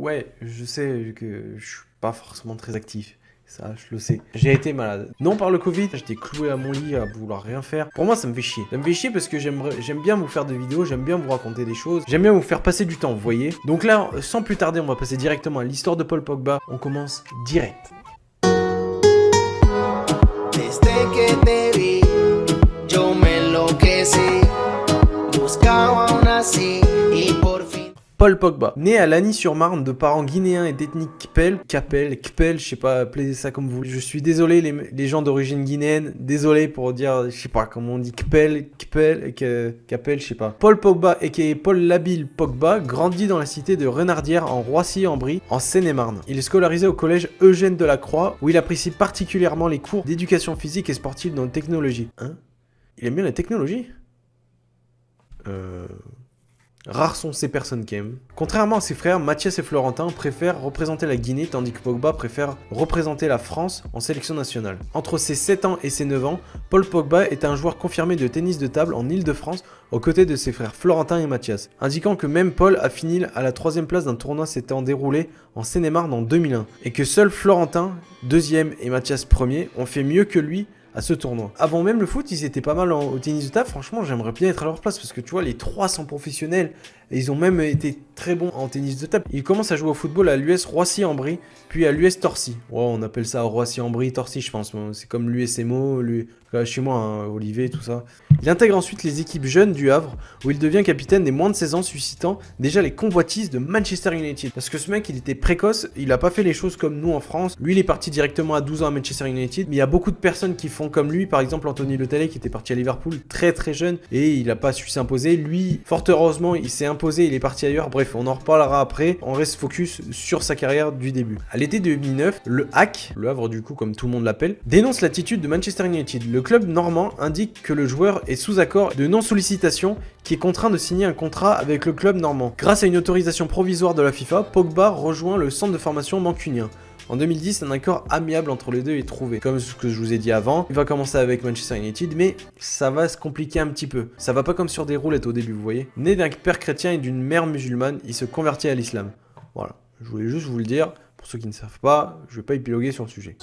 Ouais, je sais que je suis pas forcément très actif. Ça, je le sais. J'ai été malade. Non par le Covid, j'étais cloué à mon lit à vouloir rien faire. Pour moi, ça me fait chier. Ça me fait chier parce que j'aime bien vous faire des vidéos, j'aime bien vous raconter des choses, j'aime bien vous faire passer du temps, vous voyez. Donc là, sans plus tarder, on va passer directement à l'histoire de Paul Pogba. On commence direct. Desde que te vi, yo me enloquecí, buscaba una así y por fin. Paul Pogba, né à Lagny-sur-Marne de parents guinéens et d'ethnie Kpel, je sais pas, appelez ça comme vous voulez. Je suis désolé les gens d'origine guinéenne, désolé pour dire, je sais pas comment on dit Kpel, je sais pas. Paul Pogba, aka Paul Labille Pogba, grandit dans la cité de Renardière en Roissy-en-Brie, en Seine-et-Marne. Il est scolarisé au collège Eugène Delacroix, où il apprécie particulièrement les cours d'éducation physique et sportive dans la technologie. Hein? Il aime bien la technologie? Rares sont ces personnes qui aiment. Contrairement à ses frères, Mathias et Florentin préfèrent représenter la Guinée, tandis que Pogba préfère représenter la France en sélection nationale. Entre ses 7 ans et ses 9 ans, Paul Pogba est un joueur confirmé de tennis de table en Île-de-France, aux côtés de ses frères Florentin et Mathias, indiquant que même Paul a fini à la 3e place d'un tournoi s'étant déroulé en Seine-et-Marne en 2001, et que seuls Florentin, 2e, et Mathias, 1er, ont fait mieux que lui à ce tournoi. Avant même le foot, ils étaient pas mal au tennis de table. Franchement, j'aimerais bien être à leur place parce que tu vois, les 300 professionnels, ils ont même été très bons en tennis de table. Ils commencent à jouer au football à l'US Roissy-en-Brie, puis à l'US Torcy. Ouais, on appelle ça Roissy-en-Brie, Torcy, je pense. C'est comme l'USMO, chez moi, hein, Olivier, tout ça. Il intègre ensuite les équipes jeunes du Havre, où il devient capitaine des moins de 16 ans, suscitant déjà les convoitises de Manchester United. Parce que ce mec, il était précoce, il a pas fait les choses comme nous en France. Lui, il est parti directement à 12 ans à Manchester United, mais il y a beaucoup de personnes qui font comme lui, par exemple Anthony Le Talley qui était parti à Liverpool très très jeune, et il a pas su s'imposer. Lui, fort heureusement, il s'est imposé, il est parti ailleurs. Bref, on en reparlera après, on reste focus sur sa carrière du début. À l'été 2009, le HAC, le Havre du coup comme tout le monde l'appelle, dénonce l'attitude de Manchester United. Le club normand indique que le joueur est sous accord de non-sollicitation qui est contraint de signer un contrat avec le club normand. Grâce à une autorisation provisoire de la FIFA, Pogba rejoint le centre de formation mancunien. En 2010, un accord amiable entre les deux est trouvé. Comme ce que je vous ai dit avant, il va commencer avec Manchester United, mais ça va se compliquer un petit peu. Ça va pas comme sur des roulettes au début, vous voyez. Né d'un père chrétien et d'une mère musulmane, il se convertit à l'islam. Voilà, je voulais juste vous le dire. Pour ceux qui ne savent pas, je vais pas épiloguer sur le sujet.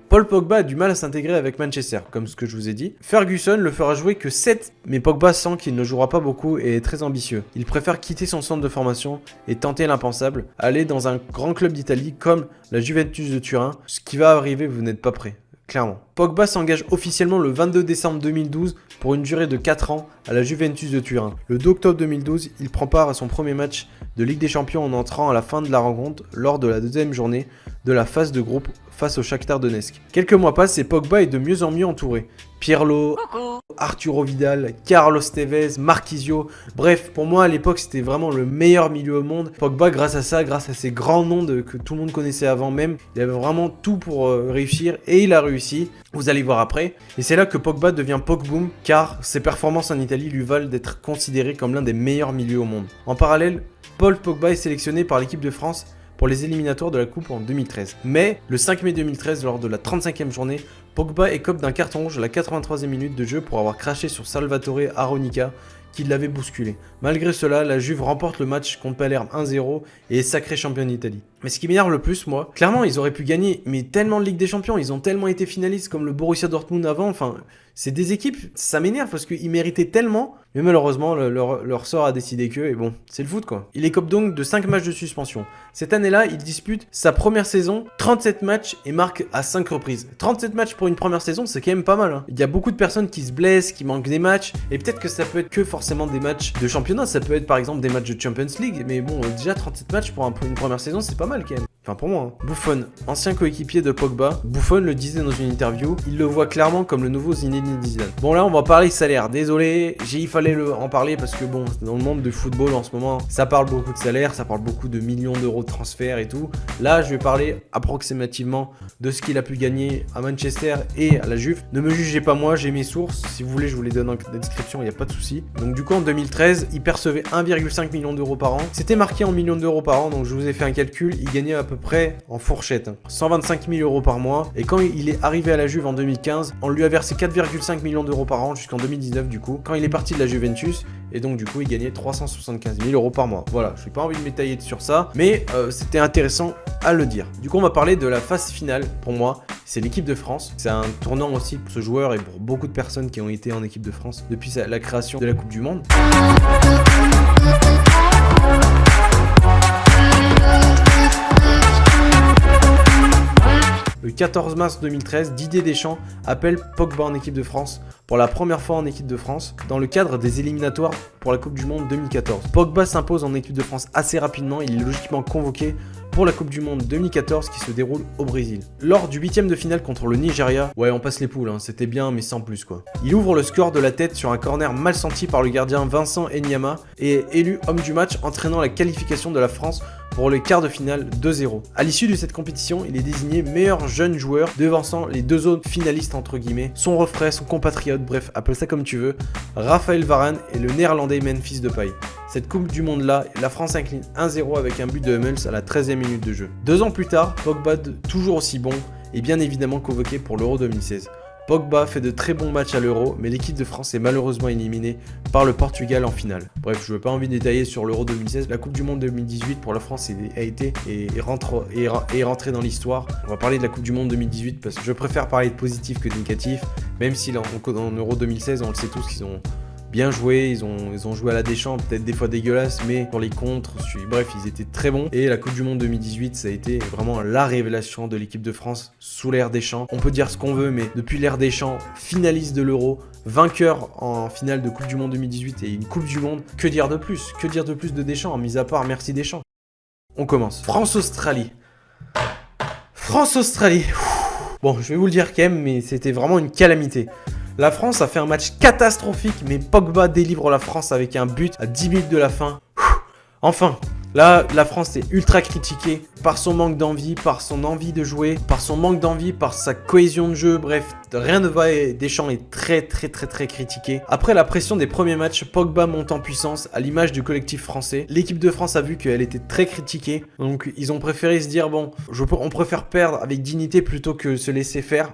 Paul Pogba a du mal à s'intégrer avec Manchester, comme ce que je vous ai dit. Ferguson le fera jouer que 7, mais Pogba sent qu'il ne jouera pas beaucoup et est très ambitieux. Il préfère quitter son centre de formation et tenter l'impensable, aller dans un grand club d'Italie comme la Juventus de Turin. Ce qui va arriver, vous n'êtes pas prêts. Clairement. Pogba s'engage officiellement le 22 décembre 2012 pour une durée de 4 ans à la Juventus de Turin. Le 2 octobre 2012, il prend part à son premier match de Ligue des Champions en entrant à la fin de la rencontre lors de la deuxième journée de la phase de groupe face au Shakhtar Donetsk. Quelques mois passent et Pogba est de mieux en mieux entouré. Pirlo, Arturo Vidal, Carlos Tevez, Marquisio. Bref, pour moi à l'époque c'était vraiment le meilleur milieu au monde. Pogba, grâce à ça, grâce à ces grands noms que tout le monde connaissait avant même, il avait vraiment tout pour réussir et il a réussi. Vous allez voir après. Et c'est là que Pogba devient Pogboom car ses performances en Italie lui valent d'être considéré comme l'un des meilleurs milieux au monde. En parallèle, Paul Pogba est sélectionné par l'équipe de France pour les éliminatoires de la Coupe en 2013. Mais le 5 mai 2013, lors de la 35e journée, Pogba écope d'un carton rouge à la 83e minute de jeu pour avoir craché sur Salvatore Aronica qui l'avait bousculé. Malgré cela, la Juve remporte le match contre Palerme 1-0 et est sacré champion d'Italie. Mais ce qui m'énerve le plus, moi, clairement ils auraient pu gagner, mais tellement de Ligue des Champions, ils ont tellement été finalistes comme le Borussia Dortmund avant, enfin, c'est des équipes, ça m'énerve parce qu'ils méritaient tellement, mais malheureusement, leur sort a décidé que, et bon, c'est le foot quoi. Il écope donc de 5 matchs de suspension. Cette année-là, il dispute sa première saison, 37 matchs et marque à 5 reprises. 37 matchs pour une première saison, c'est quand même pas mal. Hein. Il y a beaucoup de personnes qui se blessent, qui manquent des matchs, et peut-être que ça peut être que forcément des matchs de championnat, ça peut être par exemple des matchs de Champions League, mais bon, déjà 37 matchs pour une première saison, c'est pas mal quand même. Enfin pour moi. Hein. Buffon, ancien coéquipier de Pogba, Buffon le disait dans une interview, il le voit clairement comme le nouveau Zinedine Zidane. Bon là on va parler salaire, désolé, il fallait en parler parce que bon, dans le monde du football en ce moment, ça parle beaucoup de salaire, ça parle beaucoup de millions d'euros de transferts et tout. Là je vais parler approximativement de ce qu'il a pu gagner à Manchester et à la Juve. Ne me jugez pas moi, j'ai mes sources, si vous voulez je vous les donne dans la description, il n'y a pas de souci. Donc du coup en 2013, il percevait 1,5 million d'euros par an. C'était marqué en millions d'euros par an, donc je vous ai fait un calcul, il gagnait à peu peu près en fourchette, 125 000 € par mois. Et quand il est arrivé à la Juve en 2015, on lui a versé 4,5 millions d'euros par an jusqu'en 2019 du coup, quand il est parti de la Juventus. Et donc du coup, il gagnait 375 000 € par mois. Voilà, je n'ai pas envie de m'étaler sur ça, mais c'était intéressant à le dire. Du coup, on va parler de la phase finale. Pour moi, c'est l'équipe de France. C'est un tournant aussi pour ce joueur et pour beaucoup de personnes qui ont été en équipe de France depuis la création de la Coupe du Monde. Le 14 mars 2013, Didier Deschamps appelle Pogba en équipe de France pour la première fois en équipe de France dans le cadre des éliminatoires pour la Coupe du Monde 2014. Pogba s'impose en équipe de France assez rapidement, il est logiquement convoqué pour la Coupe du Monde 2014 qui se déroule au Brésil. Lors du 8ème de finale contre le Nigeria, ouais on passe les poules, c'était bien mais sans plus quoi. Il ouvre le score de la tête sur un corner mal senti par le gardien Vincent Enyama et est élu homme du match entraînant la qualification de la France pour le quart de finale 2-0. À l'issue de cette compétition, il est désigné meilleur jeune joueur, devançant les deux autres finalistes entre guillemets, son refrain, son compatriote, bref, appelle ça comme tu veux, Raphaël Varane et le néerlandais Memphis Depay. Cette Coupe du Monde là, la France incline 1-0 avec un but de Hummels à la 13e minute de jeu. 2 ans plus tard, Pogba, toujours aussi bon, est bien évidemment convoqué pour l'Euro 2016. Pogba fait de très bons matchs à l'Euro, mais l'équipe de France est malheureusement éliminée par le Portugal en finale. Bref, je veux pas envie de détailler sur l'Euro 2016. La Coupe du Monde 2018 pour la France est rentrée dans l'histoire. On va parler de la Coupe du Monde 2018 parce que je préfère parler de positif que de négatif, même si en Euro 2016, on le sait tous qu'ils ont bien joué, ils ont joué à la Deschamps, peut-être des fois dégueulasse, mais pour les contres, bref, ils étaient très bons. Et la Coupe du Monde 2018, ça a été vraiment la révélation de l'équipe de France sous l'ère Deschamps. On peut dire ce qu'on veut, mais depuis l'ère Deschamps, finaliste de l'Euro, vainqueur en finale de Coupe du Monde 2018 et une Coupe du Monde, que dire de plus? Que dire de plus de Deschamps, mis à part merci Deschamps? On commence. France-Australie. France-Australie. Bon, je vais vous le dire quand même, mais c'était vraiment une calamité. La France a fait un match catastrophique, mais Pogba délivre la France avec un but à 10 minutes de la fin. Enfin, là, la France est ultra critiquée par son manque d'envie, par son envie de jouer, par son manque d'envie, par sa cohésion de jeu. Bref, rien ne va et Deschamps est très critiqué. Après la pression des premiers matchs, Pogba monte en puissance à l'image du collectif français. L'équipe de France a vu qu'elle était très critiquée, donc ils ont préféré se dire bon, on préfère perdre avec dignité plutôt que se laisser faire.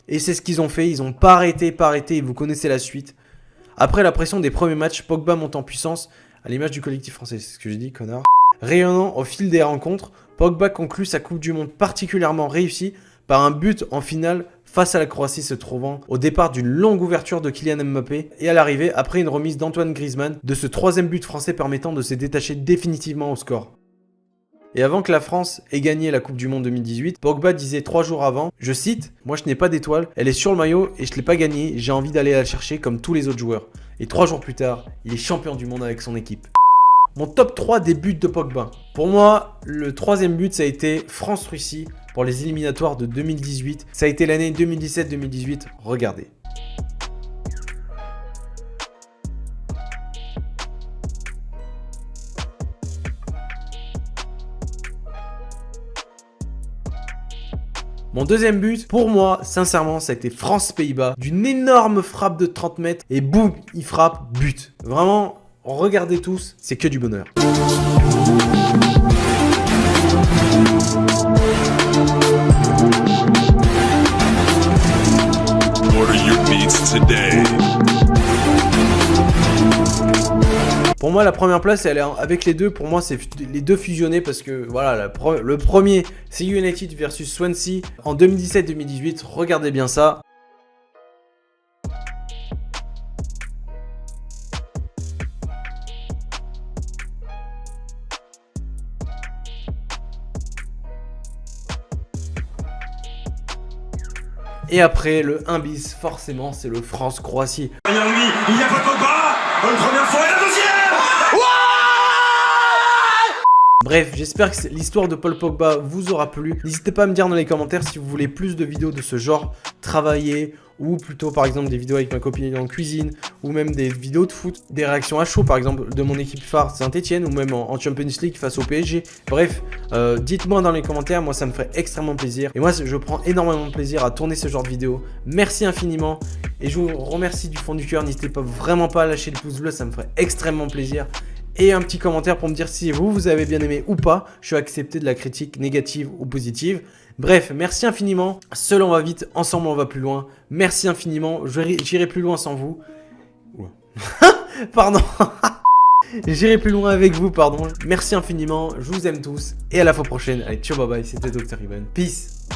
Et c'est ce qu'ils ont fait, ils n'ont pas arrêté, et vous connaissez la suite. Après la pression des premiers matchs, Pogba monte en puissance à l'image du collectif français, c'est ce que j'ai dit, connard. Rayonnant au fil des rencontres, Pogba conclut sa Coupe du Monde particulièrement réussie par un but en finale face à la Croatie se trouvant au départ d'une longue ouverture de Kylian Mbappé et à l'arrivée après une remise d'Antoine Griezmann de ce 3e but français permettant de se détacher définitivement au score. Et avant que la France ait gagné la Coupe du Monde 2018, Pogba disait 3 jours avant, je cite, « Moi je n'ai pas d'étoile, elle est sur le maillot et je ne l'ai pas gagnée, j'ai envie d'aller la chercher comme tous les autres joueurs. » Et 3 jours plus tard, il est champion du monde avec son équipe. Mon top 3 des buts de Pogba. Pour moi, le 3e but, ça a été France-Russie pour les éliminatoires de 2018. Ça a été l'année 2017-2018, regardez. Mon 2e but, pour moi, sincèrement, ça a été France-Pays-Bas. D'une énorme frappe de 30 mètres et boum, il frappe, but. Vraiment, regardez tous, c'est que du bonheur. Order your beats today. Pour moi, la première place, elle est avec les deux. Pour moi, c'est les deux fusionnés parce que voilà, le premier, c'est United versus Swansea en 2017-2018. Regardez bien ça. Et après, le 1 bis, forcément, c'est le France-Croatie. Derrière lui, il y a pas Pogba. Une première fois et la deuxième. Bref, j'espère que l'histoire de Paul Pogba vous aura plu. N'hésitez pas à me dire dans les commentaires si vous voulez plus de vidéos de ce genre, travailler, ou plutôt par exemple des vidéos avec ma copine en cuisine, ou même des vidéos de foot, des réactions à chaud par exemple de mon équipe phare Saint-Etienne, ou même en Champions League face au PSG. Bref, dites-moi dans les commentaires, moi ça me ferait extrêmement plaisir. Et moi je prends énormément de plaisir à tourner ce genre de vidéos. Merci infiniment, et je vous remercie du fond du cœur. N'hésitez pas vraiment pas à lâcher le pouce bleu, ça me ferait extrêmement plaisir. Et un petit commentaire pour me dire si vous avez bien aimé ou pas. Je suis accepté de la critique négative ou positive. Bref, merci infiniment. Seul on va vite, ensemble on va plus loin. Merci infiniment, j'irai plus loin sans vous. Oula. Pardon. J'irai plus loin avec vous, pardon. Merci infiniment, je vous aime tous. Et à la fois prochaine. Allez, ciao, bye bye, c'était Dr. Ivan. Peace.